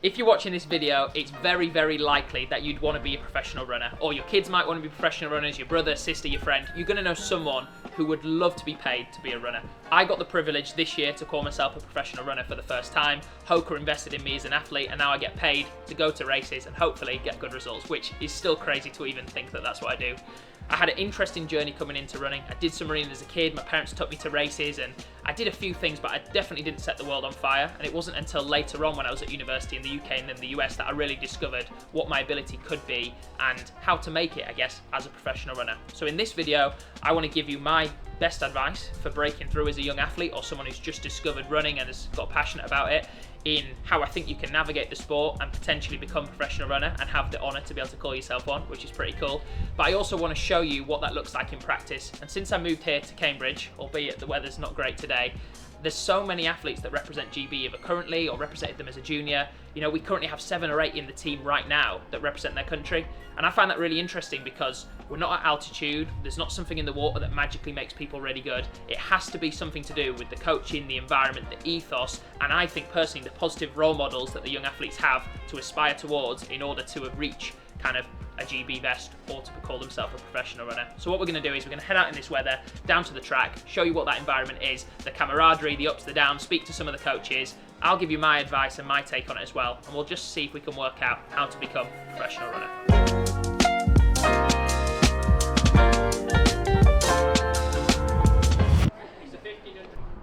If you're watching this video, it's very, very likely that you'd want to be a professional runner, or your kids might want to be professional runners, your brother, sister, your friend. You're going to know someone who would love to be paid to be a runner. I got the privilege this year to call myself a professional runner for the first time. Hoka invested in me as an athlete, and now I get paid to go to races and hopefully get good results, which is still crazy to even think that that's what I do. I had an interesting journey coming into running. I did some running as a kid, my parents took me to races, and I did a few things, but I definitely didn't set the world on fire. And it wasn't until later on when I was at university in the UK and then the US that I really discovered what my ability could be and how to make it, I guess, as a professional runner. So in this video, I want to give you my best advice for breaking through as a young athlete or someone who's just discovered running and has got passionate about it, in how I think you can navigate the sport and potentially become a professional runner and have the honour to be able to call yourself one, which is pretty cool. But I also want to show you what that looks like in practice. And since I moved here to Cambridge, albeit the weather's not great today, there's so many athletes that represent GB either currently or represented them as a junior. You know, we currently have 7 or 8 in the team right now that represent their country. And I find that really interesting because we're not at altitude. There's not something in the water that magically makes people really good. It has to be something to do with the coaching, the environment, the ethos, and I think personally the positive role models that the young athletes have to aspire towards in order to reach kind of a GB vest or to call themselves a professional runner. So what we're going to do is we're going to head out in this weather, down to the track, show you what that environment is, the camaraderie, the ups, the downs, speak to some of the coaches. I'll give you my advice and my take on it as well, and we'll just see if we can work out how to become a professional runner.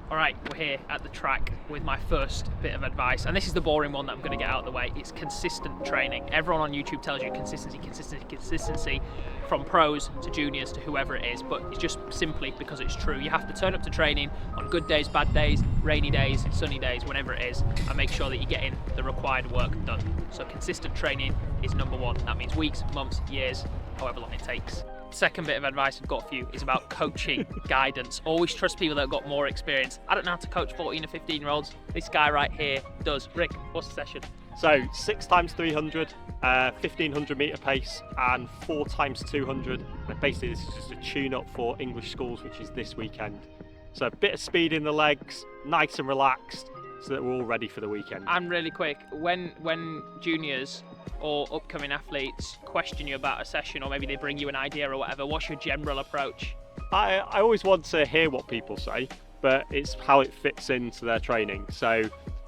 Alright, we're here at the track with my first bit of advice, and this is the boring one that I'm going to get out of the way. It's consistent training. Everyone on YouTube tells you consistency from pros to juniors to whoever it is, but it's just simply because it's true. You have to turn up to training on good days, bad days, rainy days, sunny days, whenever it is, and make sure that you're getting the required work done. So consistent training is number one. That means weeks, months, years, however long it takes. Second bit of advice I've got for you is about coaching guidance. Always trust people that have got more experience. I don't know how to coach 14 or 15 year olds. This guy right here does. Rick, what's the session? So 6 times 300, 1500 metre pace and 4 times 200. And basically this is just a tune up for English schools, which is this weekend. So a bit of speed in the legs, nice and relaxed, so that we're all ready for the weekend. And really quick, when juniors or upcoming athletes question you about a session, or maybe they bring you an idea or whatever, what's your general approach? I always want to hear what people say, but it's how it fits into their training. So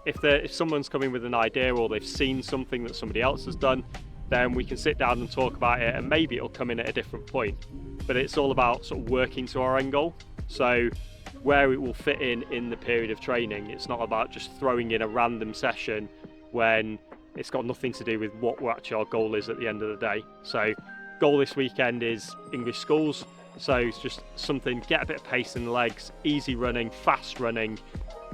if someone's coming with an idea or they've seen something that somebody else has done, then we can sit down and talk about it, and maybe it'll come in at a different point. But it's all about sort of working to our end goal. So where it will fit in the period of training, it's not about just throwing in a random session when it's got nothing to do with what actually our goal is at the end of the day. So goal this weekend is English schools. So it's just something, get a bit of pace in the legs, easy running, fast running.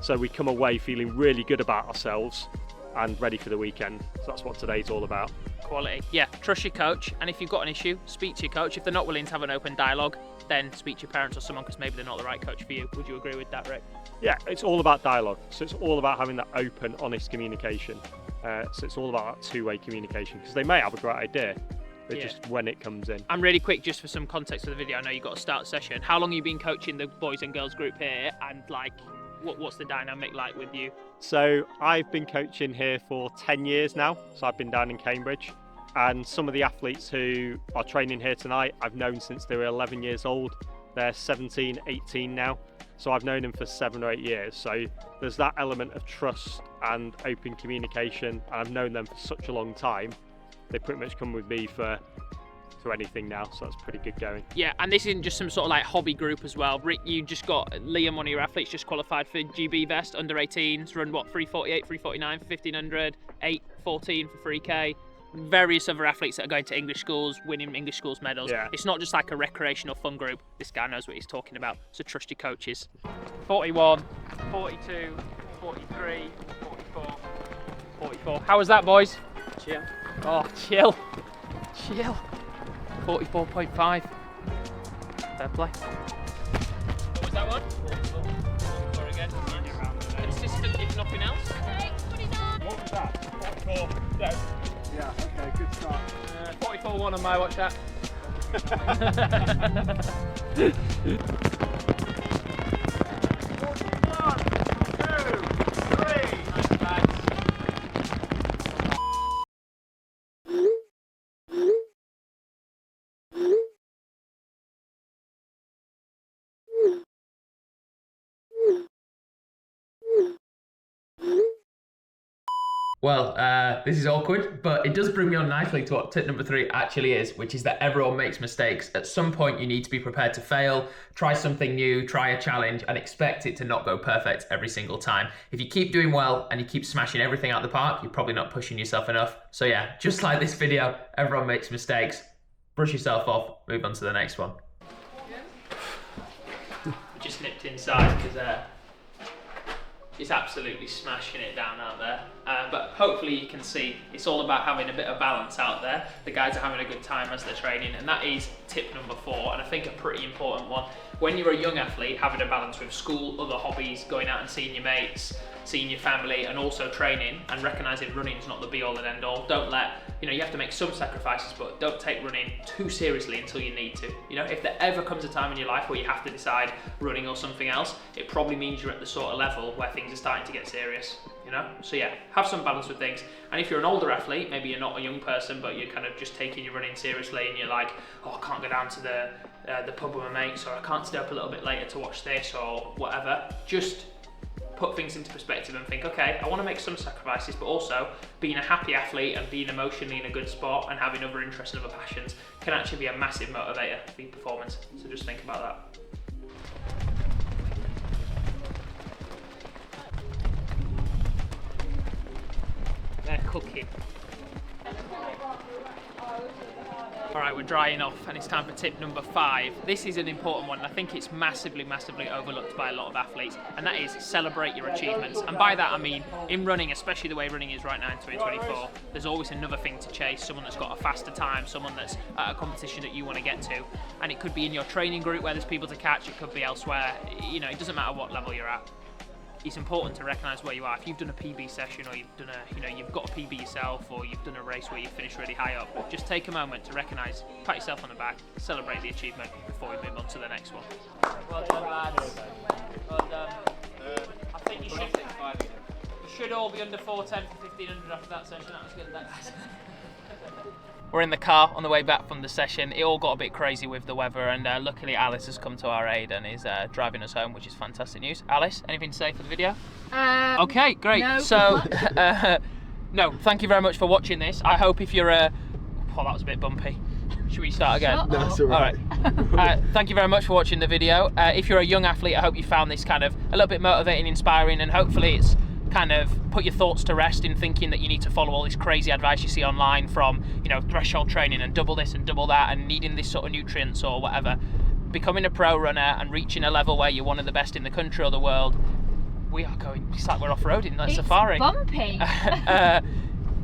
So we come away feeling really good about ourselves and ready for the weekend. So that's what today's all about. Quality. Yeah, trust your coach. And if you've got an issue, speak to your coach. If they're not willing to have an open dialogue, then speak to your parents or someone, because maybe they're not the right coach for you. Would you agree with that, Rick? Yeah, it's all about dialogue. So it's all about having that open, honest communication. So it's all about that two-way communication, because they may have a great idea, but just when it comes in. And really quick, just for some context of the video, I know you've got to start the session. How long have you been coaching the boys and girls group here, and like, what's the dynamic like with you? So I've been coaching here for 10 years now. So I've been down in Cambridge, and some of the athletes who are training here tonight, I've known since they were 11 years old. They're 17, 18 now. So I've known them for 7 or 8 years. So there's that element of trust and open communication. And I've known them for such a long time. They pretty much come with me for anything now. So that's pretty good going. Yeah, and this isn't just some sort of like hobby group as well. Rick, you just got Liam, one of your athletes, just qualified for GB Vest under 18s, run what, 348, 349 for 1500, 814 for 3K. Various other athletes that are going to English schools, winning English schools medals. Yeah. It's not just like a recreational fun group. This guy knows what he's talking about, so trust your coaches. 41, 42, 43, 44, 44. How was that, boys? Chill. Oh, chill. Chill. 44.5. Fair play. What was that one? 44 again. Consistent, if nothing else. What was that? 44. Yeah. Yeah, okay, good start. 44-1 on my watch that. 1, 2, 3. Well, this is awkward, but it does bring me on nicely to what tip number 3 actually is, which is that everyone makes mistakes. At some point, you need to be prepared to fail, try something new, try a challenge, and expect it to not go perfect every single time. If you keep doing well and you keep smashing everything out the park, you're probably not pushing yourself enough. So yeah, just like this video, everyone makes mistakes. Brush yourself off, move on to the next one. We just nipped inside because it's absolutely smashing it down out there. But hopefully you can see it's all about having a bit of balance out there. The guys are having a good time as they're training, and that is tip number 4, and I think a pretty important one. When you're a young athlete, having a balance with school, other hobbies, going out and seeing your mates, seeing your family, and also training, and recognising running is not the be all and end all. Don't let, you have to make some sacrifices, but don't take running too seriously until you need to. If there ever comes a time in your life where you have to decide running or something else, it probably means you're at the sort of level where things are starting to get serious, So yeah, have some balance with things. And if you're an older athlete, maybe you're not a young person, but you're kind of just taking your running seriously, and you're like, oh, I can't go down to the pub with my mates, or I can't stay up a little bit later to watch this, or whatever. Just put things into perspective and think, okay, I want to make some sacrifices, but also being a happy athlete and being emotionally in a good spot and having other interests and other passions can actually be a massive motivator for your performance. So just think about that. They're cooking. Alright, we're drying off and it's time for tip number 5. This is an important one, and I think it's massively overlooked by a lot of athletes, and that is celebrate your achievements. And by that I mean, in running, especially the way running is right now in 2024, there's always another thing to chase, someone that's got a faster time, someone that's at a competition that you want to get to. And it could be in your training group where there's people to catch, it could be elsewhere, it doesn't matter what level you're at. It's important to recognise where you are. If you've done a PB session, or you've done you've got a PB yourself, or you've done a race where you finished really high up, just take a moment to recognise, pat yourself on the back, celebrate the achievement before we move on to the next one. Well done, lads. Well done. I think you should all be under 410 for 1500 after that session. That was good. We're in the car on the way back from the session. It all got a bit crazy with the weather, and luckily Alice has come to our aid and is driving us home, which is fantastic news. Alice, anything to say for the video? Okay, great. No. So, no, thank you very much for watching this. I hope if you're that was a bit bumpy. Should we start again? That's all right. All right. Thank you very much for watching the video. If you're a young athlete, I hope you found this kind of a little bit motivating, inspiring, and hopefully it's kind of put your thoughts to rest in thinking that you need to follow all this crazy advice you see online from, threshold training and double this and double that and needing this sort of nutrients or whatever. Becoming a pro runner and reaching a level where you're one of the best in the country or the world, it's like we're off-roading, that's safari. Bumpy.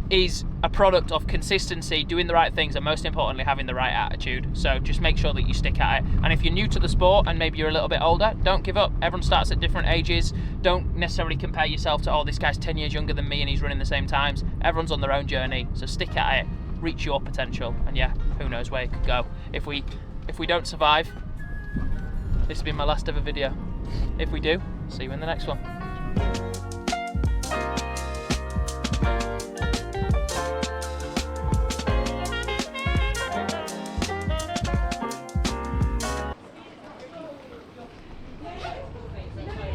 Is a product of consistency, doing the right things, and most importantly having the right attitude. So just make sure that you stick at it. And if you're new to the sport and maybe you're a little bit older, don't give up. Everyone starts at different ages. Don't necessarily compare yourself to, oh, this guy's 10 years younger than me and he's running the same times. Everyone's on their own journey, so stick at it, reach your potential, and yeah, who knows where it could go. If we don't survive, this will be my last ever video. If we do, see you in the next one.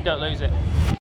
Don't lose it.